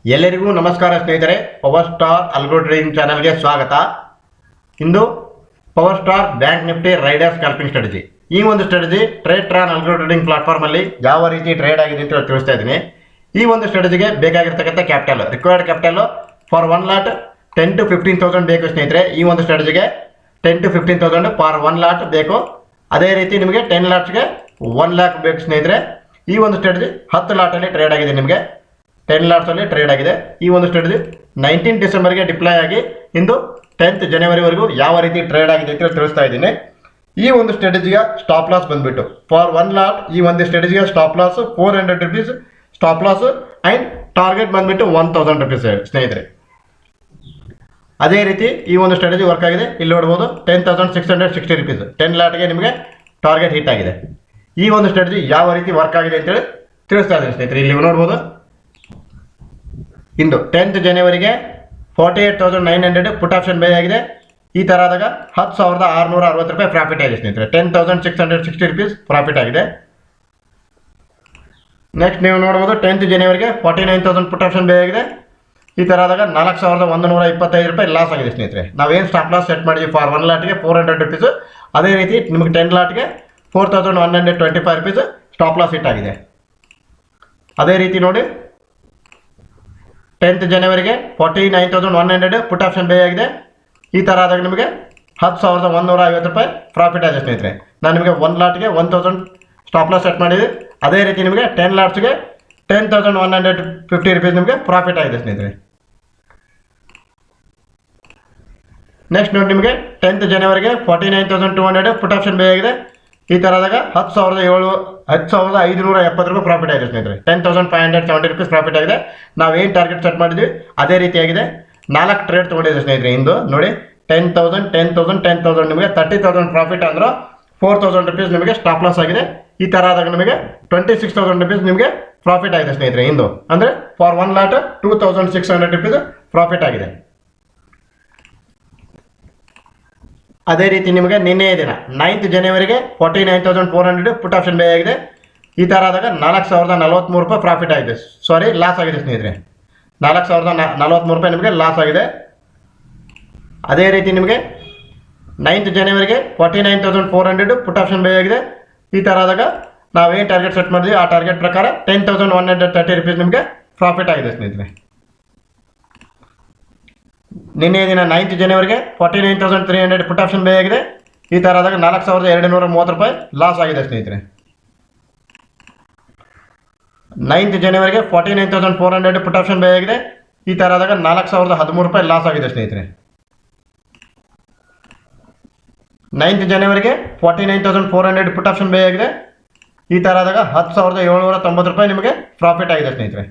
ಎಲ್ಲರಿಗೂ ನಮಸ್ಕಾರ ಸ್ನೇಹಿತರೆ. ಪವರ್ ಸ್ಟಾರ್ ಅಲ್ಗೋ ಟ್ರೇಡಿಂಗ್ ಚಾನಲ್ಗೆ ಸ್ವಾಗತ. ಇಂದು power star Bank Nifty rider scalping strategy, ಈ ಒಂದು strategy Tradetron algo trading platform ಅಲ್ಲಿ ಯಾವ ರೀತಿ ಟ್ರೇಡ್ ಆಗಿದೆ ಅಂತ ತಿಳಿಸ್ತಾ ಇದ್ದೀನಿ. ಈ ಒಂದು ಸ್ಟ್ರಾಟಜಿಗೆ ಬೇಕಾಗಿರ್ತಕ್ಕಂಥ capital, required capital for 1 lot 10 to 15,000 ಬೇಕು ಸ್ನೇಹಿತರೆ. ಈ ಒಂದು ಸ್ಟ್ರಾಟಜಿಗೆ 10 to 15,000 ಫಾರ್ 1 ಲಾಟ್ ಬೇಕು. ಅದೇ ರೀತಿ ನಿಮಗೆ 10 ಲಾಟ್ಸ್ಗೆ 1 ಲಾಕ್ ಬೇಕು ಸ್ನೇಹಿತರೆ. ಈ ಒಂದು ಸ್ಟ್ರಾಟಜಿ 10 ಲಾಟಲ್ಲಿ ಟ್ರೇಡ್ ಆಗಿದೆ, ನಿಮಗೆ 10 ಲಾಟ್ಸಲ್ಲಿ ಟ್ರೇಡ್ ಆಗಿದೆ. ಈ ಒಂದು ಸ್ಟ್ರಾಟಜಿ 19 ಡಿಸೆಂಬರ್ಗೆ ಡಿಪ್ಲಾಯ್ ಆಗಿ ಇಂದು 10th ಜನವರಿವರೆಗೂ ಯಾವ ರೀತಿ ಟ್ರೇಡ್ ಆಗಿದೆ ಅಂತ ತಿಳಿಸ್ತಾ ಇದ್ದೀನಿ. ಈ ಒಂದು ಸ್ಟ್ರಾಟಜಿಯ ಸ್ಟಾಪ್ ಲಾಸ್ ಬಂದ್ಬಿಟ್ಟು ಫಾರ್ 1 ಲಾಟ್, ಈ ಒಂದು ಸ್ಟ್ರಾಟಜಿಯ stop loss 400 rupees stop loss and target ಬಂದ್ಬಿಟ್ಟು 1000 rupees ಸ್ನೇಹಿತರೆ. ಅದೇ ರೀತಿ ಈ ಒಂದು ಸ್ಟ್ರಾಟಜಿ ವರ್ಕ್ ಆಗಿದೆ. ಇಲ್ಲಿ ನೋಡ್ಬೋದು 10,660 rupees 10 ಲಾಟ್ಗೆ ನಿಮಗೆ ಟಾರ್ಗೆಟ್ ಹಿಟ್ ಆಗಿದೆ. ಈ ಒಂದು ಸ್ಟ್ರಾಟಜಿ ಯಾವ ರೀತಿ ವರ್ಕ್ ಆಗಿದೆ ಅಂತೇಳಿ ತಿಳಿಸ್ತಾ ಇದ್ದೀನಿ ಸ್ನೇಹಿತರೆ. ಇಲ್ಲಿ ನೋಡ್ಬೋದು ಇಂದು 10th ಜನವರಿಗೆ 48,900 ಪುಟ್ ಆಪ್ಷನ್ ಬೈ ಆಗಿದೆ. ಈ ಥರ ಆದಾಗ 10,660 ರೂಪಾಯಿ ಪ್ರಾಫಿಟ್ ಆಗಿದೆ ಸ್ನೇಹಿತರೆ. 10,660 rupees ಪ್ರಾಫಿಟ್ ಆಗಿದೆ. ನೆಕ್ಸ್ಟ್ ನೀವು ನೋಡ್ಬೋದು 10th ಜನವರಿಗೆ 49,000 ಪುಟ್ ಆಪ್ಷನ್ ಬೈ ಆಗಿದೆ. ಈ ಥರ ಆದಾಗ 4,125 ರೂಪಾಯಿ ಲಾಸ್ ಆಗಿದೆ ಸ್ನೇಹಿತರೆ. ನಾವೇನು ಸ್ಟಾಪ್ ಲಾಸ್ ಸೆಟ್ ಮಾಡಿದ್ವಿ ಫಾರ್ 1 ಲಾಟ್ಗೆ 400 rupees, ಅದೇ ರೀತಿ ನಿಮಗೆ 10 ಲಾಟ್ಗೆ 4,125 rupees ಸ್ಟಾಪ್ ಲಾಸ್ ಹಿಟ್ ಆಗಿದೆ. ಅದೇ ರೀತಿ ನೋಡಿ 10th ಜನವರಿಗೆ 49,100 ಪುಟ್ ಆಪ್ಷನ್ ಬೈ ಆಗಿದೆ. ಈ ಥರ ಆದಾಗ ನಿಮಗೆ 10,150 ರೂಪಾಯಿ ಪ್ರಾಫಿಟ್ ಆಗಿದೆ ಸ್ನೇಹಿತರೆ. ನಾನು ನಿಮಗೆ 1 ಲಾಟ್ಗೆ 1,000 ಸ್ಟಾಪ್ ಲಾಸ್ ಸೆಟ್ ಮಾಡಿದ್ವಿ. ಅದೇ ರೀತಿ ನಿಮಗೆ 10 ಲಾಟ್ಸ್ಗೆ 10,150 rupees ನಿಮಗೆ ಪ್ರಾಫಿಟ್ ಆಗಿದೆ ಸ್ನೇಹಿತರೆ. ನೆಕ್ಸ್ಟ್ ನೋಡಿ ನಿಮಗೆ 10th ಜನವರಿಗೆ 49,200 ಪುಟ್ ಆಪ್ಷನ್ ಬೈ ಆಗಿದೆ. ಈ ಥರ ಆದಾಗ 10,570 ರೂಪಾಯಿ ಪ್ರಾಫಿಟ್ ಆಗಿದೆ ಸ್ನೇಹಿತರೆ. 10,570 rupees ಪ್ರಾಫಿಟ್ ಆಗಿದೆ. ನಾವೇನು ಟಾರ್ಗೆಟ್ ಸೆಟ್ ಮಾಡಿದ್ವಿ ಅದೇ ರೀತಿಯಾಗಿದೆ. 4 ಟ್ರೇಡ್ ತೊಗೊಂಡಿದೆ ಸ್ನೇಹಿತರೆ. ಇಂದು ನೋಡಿ 10,000 10,000 10,000 ನಿಮಗೆ 30,000 ಪ್ರಾಫಿಟ್ ಅಂದ್ರೆ 4,000 rupees ನಿಮಗೆ ಸ್ಟಾಪ್ ಲಾಸ್ ಆಗಿದೆ. ಈ ಥರ ಆದಾಗ ನಿಮಗೆ 26,000 rupees ನಿಮಗೆ ಪ್ರಾಫಿಟ್ ಆಗಿದೆ ಸ್ನೇಹಿತರೆ. ಇಂದು ಅಂದರೆ ಫಾರ್ 1 ಲಾಟ್ 2,600 rupees ಪ್ರಾಫಿಟ್ ಆಗಿದೆ. ಅದೇ ರೀತಿ ನಿಮಗೆ ನಿನ್ನೆಯ ದಿನ 9th ಜನವರಿಗೆ 49,400 ಪುಟ್ ಆಪ್ಷನ್ ಬೈ ಆಗಿದೆ. ಈ ಥರ ಆದಾಗ 4,043 ರೂಪಾಯಿ ಪ್ರಾಫಿಟ್ ಆಗಿದೆ, ಲಾಸ್ ಆಗಿದೆ ಸ್ನೇಹಿತರೆ. 4,043 ರೂಪಾಯಿ ನಿಮಗೆ ಲಾಸ್ ಆಗಿದೆ. ಅದೇ ರೀತಿ ನಿಮಗೆ 9th ಜನವರಿಗೆ 49,400 ಪುಟ್ ಆಪ್ಷನ್ ಬೈ ಆಗಿದೆ. ಈ ಥರ ಆದಾಗ ನಾವೇನು ಟಾರ್ಗೆಟ್ ಸೆಟ್ ಮಾಡಿದ್ವಿ ಆ ಟಾರ್ಗೆಟ್ ಪ್ರಕಾರ 10,130 rupees ನಿಮಗೆ ಪ್ರಾಫಿಟ್ ಆಗಿದೆ ಸ್ನೇಹಿತರೆ. ನಿನ್ನೆ ದಿನ 9th ಜನವರಿಗೆ 49,300 ಪುಟ್ ಆಪ್ಷನ್ ಬೈ ಆಗಿದೆ. ಈ ಥರ ಆದಾಗ 4,230 ರೂಪಾಯಿ ಲಾಸ್ ಆಗಿದೆ ಸ್ನೇಹಿತರೆ. 9th ಜನವರಿಗೆ 49,400 ಪುಟ್ ಆಪ್ಷನ್ ಬೈ ಆಗಿದೆ. ಈ ಥರ ಆದಾಗ 4,013 ರೂಪಾಯಿ ಲಾಸ್ ಆಗಿದೆ ಸ್ನೇಹಿತರೆ. 9th ಜನವರಿಗೆ 49,400 ಪುಟ್ ಆಪ್ಷನ್ ಬೈ ಆಗಿದೆ. ಈ ಥರ ಆದಾಗ 10,790 ರೂಪಾಯಿ ನಿಮಗೆ ಪ್ರಾಫಿಟ್ ಆಗಿದೆ ಸ್ನೇಹಿತರೆ.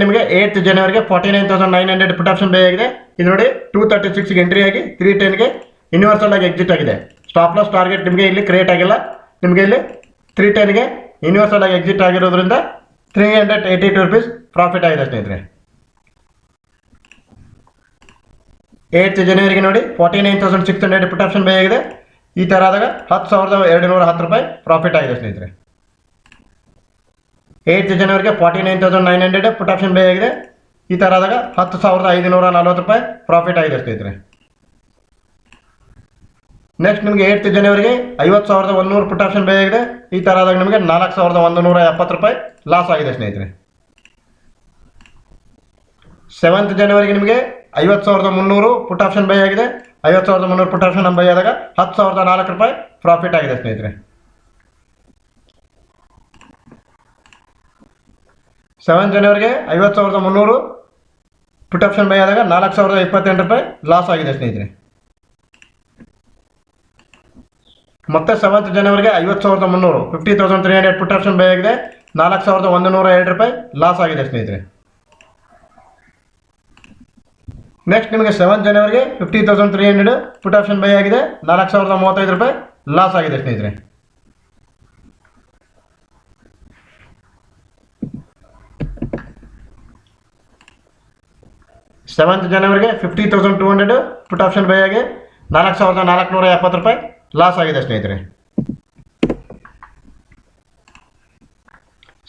ನಿಮಗೆ 8th ಜನವರಿಗೆ 49,900 ಪುಟ್ ಆಪ್ಷನ್ ಬೈ ಆಗಿದೆ. ಇದು ನೋಡಿ 236ಗೆ ಎಂಟ್ರಿ ಆಗಿ 310ಗೆ ಯೂನಿವರ್ಸಲ್ ಆಗಿ ಎಕ್ಸಿಟ್ ಆಗಿದೆ. ಸ್ಟಾಪ್ ಲಾಸ್ ಟಾರ್ಗೆಟ್ ನಿಮಗೆ ಇಲ್ಲಿ ಕ್ರಿಯೇಟ್ ಆಗಿಲ್ಲ. ನಿಮಗೆ ಇಲ್ಲಿ 310ಗೆ ಯೂನಿವರ್ಸಲ್ ಆಗಿ ಎಕ್ಸಿಟ್ ಆಗಿರೋದ್ರಿಂದ 382 rupees ಪ್ರಾಫಿಟ್ ಆಗಿದೆ ಸ್ನೇಹಿತರೆ. 8th ಜನವರಿಗೆ ನೋಡಿ 49,600 ಪುಟ್ ಆಪ್ಷನ್ ಬೈ ಆಗಿದೆ. ಈ ಥರ ಆದಾಗ 10,210 ರೂಪಾಯಿ ಪ್ರಾಫಿಟ್ ಆಗಿದೆ ಸ್ನೇಹಿತರೆ. 8th ಜನವರಿಗೆ 49,900 ಪುಟ್ ಆಪ್ಷನ್ ಬೈ ಆಗಿದೆ. ಈ ಥರ ಆದಾಗ 10,540 ರೂಪಾಯಿ ಪ್ರಾಫಿಟ್ ಆಗಿದೆ ಸ್ನೇಹಿತರೆ. ನೆಕ್ಸ್ಟ್ ನಿಮಗೆ 8th ಜನವರಿಗೆ 50,100 ಪುಟ್ ಆಪ್ಷನ್ ಬೈ ಆಗಿದೆ. ಈ ಥರ ಆದಾಗ ನಿಮಗೆ 4,170 ರೂಪಾಯಿ ಲಾಸ್ ಆಗಿದೆ ಸ್ನೇಹಿತರೆ. 7th ಜನವರಿಗೆ ನಿಮಗೆ 50,300 ಪುಟ್ ಆಪ್ಷನ್ ಬೈ ಆಗಿದೆ. 50,300 ಪುಟ್ ಆಪ್ಷನ್ ಬೈ ಆದಾಗ 10,004 ರೂಪಾಯಿ ಪ್ರಾಫಿಟ್ ಆಗಿದೆ ಸ್ನೇಹಿತರೆ. 7th ಜನವರಿಗೆ 50,300 ಪುಟ್ ಆಪ್ಷನ್ ಬೈ ಆದಾಗ 4,028 ರೂಪಾಯಿ ಲಾಸ್ ಆಗಿದೆ ಸ್ನೇಹಿತರೆ. ಮತ್ತೆ 7th ಜನವರಿಗೆ 50,300 50,300 ಪುಟ್ ಆಪ್ಷನ್ ಬೈ ಆಗಿದೆ. 4,102 ರೂಪಾಯಿ ಲಾಸ್ ಆಗಿದೆ ಸ್ನೇಹಿತರೆ. ನೆಕ್ಸ್ಟ್ ನಿಮಗೆ 7th ಜನವರಿಗೆ 50,300 ಪುಟ್ ಆಪ್ಷನ್ ಬೈ ಆಗಿದೆ. 4,035 ರೂಪಾಯಿ ಲಾಸ್ ಆಗಿದೆ ಸ್ನೇಹಿತರೆ. 7th ಜನವರಿಗೆ 50,200 ಪುಟ್ ಆಪ್ಷನ್ ಬೈ ಆಗಿ 4,470 ರೂಪಾಯಿ ಲಾಸ್ ಆಗಿದೆ ಸ್ನೇಹಿತರೆ.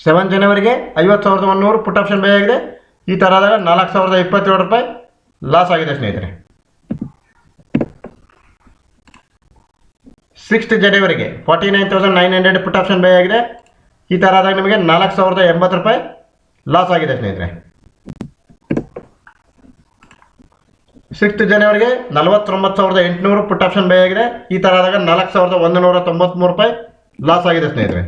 7 ಜನವರಿಗೆ 50,100 ಪುಟ್ ಆಪ್ಷನ್ ಬೈ ಆಗಿದೆ. ಈ ಥರ ಆದಾಗ 4,027 ರೂಪಾಯಿ ಲಾಸ್ ಆಗಿದೆ ಸ್ನೇಹಿತರೆ. 6 ಜನವರಿಗೆ 49,900 ಪುಟ್ ಆಪ್ಷನ್ ಬೈ ಆಗಿದೆ. ಈ ಥರ ಆದಾಗ ನಿಮಗೆ 4,080 ರೂಪಾಯಿ ಲಾಸ್ ಆಗಿದೆ ಸ್ನೇಹಿತರೆ. 6 ಜನವರಿಗೆ 49,800 ಪುಟ್ ಆಪ್ಷನ್ ಬೈ ಆಗಿದೆ. ಈ ಥರ ಆದಾಗ 4,193 ರೂಪಾಯಿ ಲಾಸ್ ಆಗಿದೆ ಸ್ನೇಹಿತರೆ.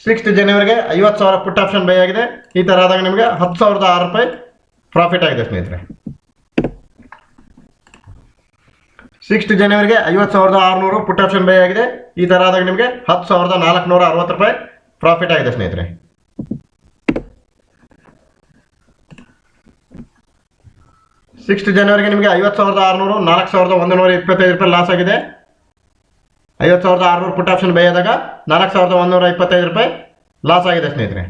6 ಜನವರಿಗೆ 50,000 ಪುಟ್ ಆಪ್ಷನ್ ಬೈ ಆಗಿದೆ. ಈ ಥರ ಆದಾಗ ನಿಮಗೆ 10,006 ರೂಪಾಯಿ ಪ್ರಾಫಿಟ್ ಆಗಿದೆ ಸ್ನೇಹಿತರೆ. 6 ಜನವರಿಗೆ 50,600 ಪುಟ್ ಆಪ್ಷನ್ ಬೈ ಆಗಿದೆ. ಈ ಥರ ಆದಾಗ ನಿಮಗೆ 10,460 ರೂಪಾಯಿ ಪ್ರಾಫಿಟ್ ಆಗಿದೆ ಸ್ನೇಹಿತರೆ. 6 ಜನವರಿಗೆ ನಿಮಗೆ 50,600 4,125 ರೂಪಾಯಿ ಲಾಸ್ ಆಗಿದೆ. 50,600 ಪುಟ್ ಆಪ್ಷನ್ ಬೈ ಆದಾಗ 4,125 ರೂಪಾಯಿ ಲಾಸ್ ಆಗಿದೆ ಸ್ನೇಹಿತರೆ.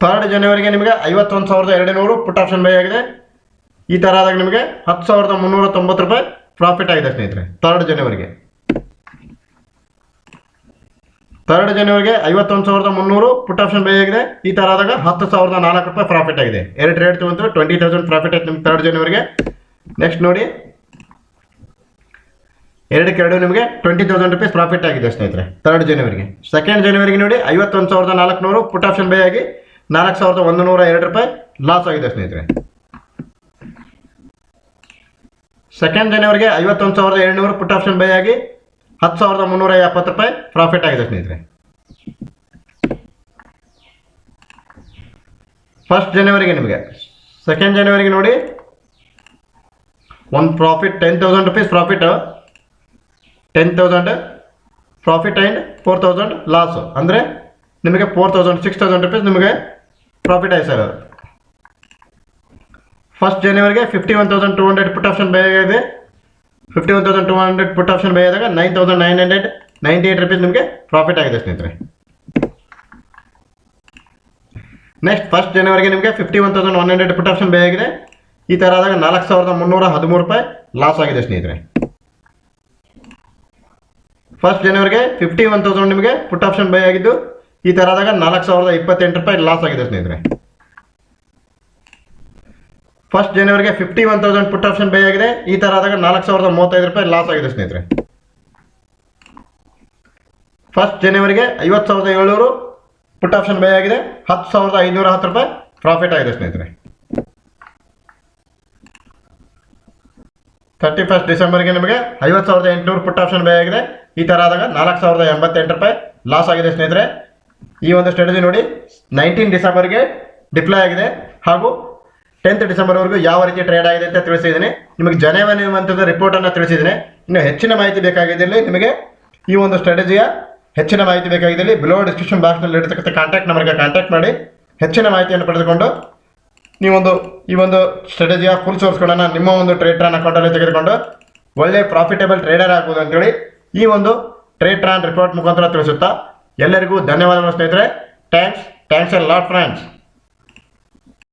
3 ಜನವರಿಗೆ ನಿಮಗೆ 51,200 ಪುಟ್ ಆಪ್ಷನ್ ಬೈ ಆಗಿದೆ. ಈ ಥರ ಆದಾಗ ನಿಮಗೆ 10,390 ರೂಪಾಯಿ ಪ್ರಾಫಿಟ್ ಆಗಿದೆ ಸ್ನೇಹಿತರೆ. 3 ಜನವರಿಗೆ 51,300 ಪುಟ್ ಆಪ್ಷನ್ ಬೈ ಆಗಿದೆ. ಈ ಥರ ಆದಾಗ 10,004 ರೂಪಾಯಿ ಪ್ರಾಫಿಟ್ ಆಗಿದೆ. 2 ಟ್ರೇಡ್ ತಗೊಂಡ್ರೆ 20,000 ಪ್ರಾಫಿಟ್ ಆಯ್ತು ನಿಮ್ಗೆ 3 ಜನವರಿಗೆ. ನೆಕ್ಸ್ಟ್ ನೋಡಿ, 2 ನಿಮಗೆ 20,000 ರೂಪೀಸ್ ಪ್ರಾಫಿಟ್ ಆಗಿದೆ ಸ್ನೇಹಿತರೆ 3 ಜನವರಿಗೆ. 2 ಜನವರಿಗೆ ನೋಡಿ 51,400 ಪುಟ್ ಆಪ್ಷನ್ ಬೈ ಆಗಿ 4,102 ರೂಪಾಯಿ ಲಾಸ್ ಆಗಿದೆ ಸ್ನೇಹಿತರೆ. 2 ಜನವರಿಗೆ 51,700 ಪುಟ್ ಆಪ್ಷನ್ ಬೈ ಆಗಿ 10,370 ರೂಪಾಯಿ ಪ್ರಾಫಿಟ್ ಆಗಿದೆ ಸ್ನೇಹಿತರೆ. 1 ಜನವರಿಗೆ ನಿಮಗೆ 2 ಜನವರಿಗೆ ನೋಡಿ ಒಂದು profit 10,000 rupees profit, 10,000 profit and 4,000 loss, ಅಂದರೆ ನಿಮಗೆ 6,000 ರೂಪೀಸ್ ನಿಮಗೆ ಪ್ರಾಫಿಟ್ ಆಯ್ತು ಸರ್. 1 ಜನವರಿಗೆ 51,200 ಪುಟ್ ಆಪ್ಷನ್ ಬೈ ಆಗಿದೆ. 51,200 ಪುಟ್ ಆಪ್ಷನ್ ಬೈ ಆದಾಗ 9,998 ರೂಪೀಸ್ ನಿಮಗೆ ಪ್ರಾಫಿಟ್ ಆಗಿದೆ ಸ್ನೇಹಿತರೆ. ನೆಕ್ಸ್ಟ್ 1 ಜನವರಿಗೆ ನಿಮಗೆ 51,100 ಪುಟ್ ಆಪ್ಷನ್ ಬೈ ಆಗಿದೆ. ಈ ಥರ ಆದಾಗ 4,313 ರೂಪಾಯಿ ಲಾಸ್ ಆಗಿದೆ ಸ್ನೇಹಿತರೆ. 1 ಜನವರಿಗೆ 51,000 ನಿಮಗೆ ಪುಟ್ ಆಪ್ಷನ್ ಬೈ ಆಗಿದ್ದು. ಈ ಥರ ಆದಾಗ 4,028 ರೂಪಾಯಿ ಲಾಸ್ ಆಗಿದೆ ಸ್ನೇಹಿತರೆ. 1 ಜನವರಿಗೆ 51,000 ಪುಟ್ ಆಪ್ಷನ್ ಬೈ ಆಗಿದೆ. ಈ ಥರ ಆದಾಗ 4,035 ರೂಪಾಯಿ ಲಾಸ್ ಆಗಿದೆ ಸ್ನೇಹಿತರೆ. 1 ಜನವರಿಗೆ 50,700 ಪುಟ್ ಆಪ್ಷನ್ ಬೈ ಆಗಿದೆ. 10,510 ರೂಪಾಯಿ ಪ್ರಾಫಿಟ್ ಆಗಿದೆ ಸ್ನೇಹಿತರೆ. 31 ಡಿಸೆಂಬರ್ಗೆ ನಿಮಗೆ 50,800 ಪುಟ್ ಆಪ್ಷನ್ ಬೈ ಆಗಿದೆ. ಈ ಥರ ಆದಾಗ 4,088 ರೂಪಾಯಿ ಲಾಸ್ ಆಗಿದೆ ಸ್ನೇಹಿತರೆ. ಈ ಒಂದು ಸ್ಟ್ರಾಟಜಿ ನೋಡಿ 19 ಡಿಸೆಂಬರ್ಗೆ ಡಿಪ್ಲಾಯ್ ಆಗಿದೆ ಹಾಗೂ 10th ಡಿಸೆಂಬರ್ವರೆಗೂ ಯಾವ ರೀತಿ ಟ್ರೇಡ್ ಆಗಿದೆ ಅಂತ ತಿಳಿಸಿದ್ದೀನಿ. ನಿಮಗೆ ಜನವರಿ ಮಂತದ ರಿಪೋರ್ಟನ್ನು ತಿಳಿಸಿದ್ದೀನಿ. ಇನ್ನು ಹೆಚ್ಚಿನ ಮಾಹಿತಿ ಬೇಕಾಗಿದ್ದಲ್ಲಿ ನಿಮಗೆ ಈ ಒಂದು ಸ್ಟ್ರಾಟಜಿಯ ಹೆಚ್ಚಿನ ಮಾಹಿತಿ ಬೇಕಾಗಿದ್ದಲ್ಲಿ ಬಿಲೋ ಡಿಸ್ಕ್ರಿಪ್ಷನ್ ಬಾಕ್ಸ್ನಲ್ಲಿ ಇರತಕ್ಕಂಥ ಕಾಂಟ್ಯಾಕ್ಟ್ ನಂಬರ್ಗೆ ಕಾಂಟ್ಯಾಕ್ಟ್ ಮಾಡಿ ಹೆಚ್ಚಿನ ಮಾಹಿತಿಯನ್ನು ಪಡೆದುಕೊಂಡು ನೀವೊಂದು ಈ ಒಂದು ಸ್ಟ್ರಾಟಜಿಯ ಫುಲ್ ಸೋರ್ಸ್ಗಳನ್ನು ನಿಮ್ಮ ಒಂದು ಟ್ರೇಡ್ ಅಕೌಂಟಲ್ಲಿ ತೆಗೆದುಕೊಂಡು ಒಳ್ಳೆ ಪ್ರಾಫಿಟೇಬಲ್ ಟ್ರೇಡರ್ ಆಗ್ಬೋದು ಅಂತೇಳಿ ಈ ಒಂದು ಟ್ರೇಡ್ ರಿಪೋರ್ಟ್ ಮುಖಾಂತರ ತಿಳಿಸುತ್ತಾ ಎಲ್ಲರಿಗೂ ಧನ್ಯವಾದಗಳು ಸ್ನೇಹಿತರೆ. Thanks A lot friends.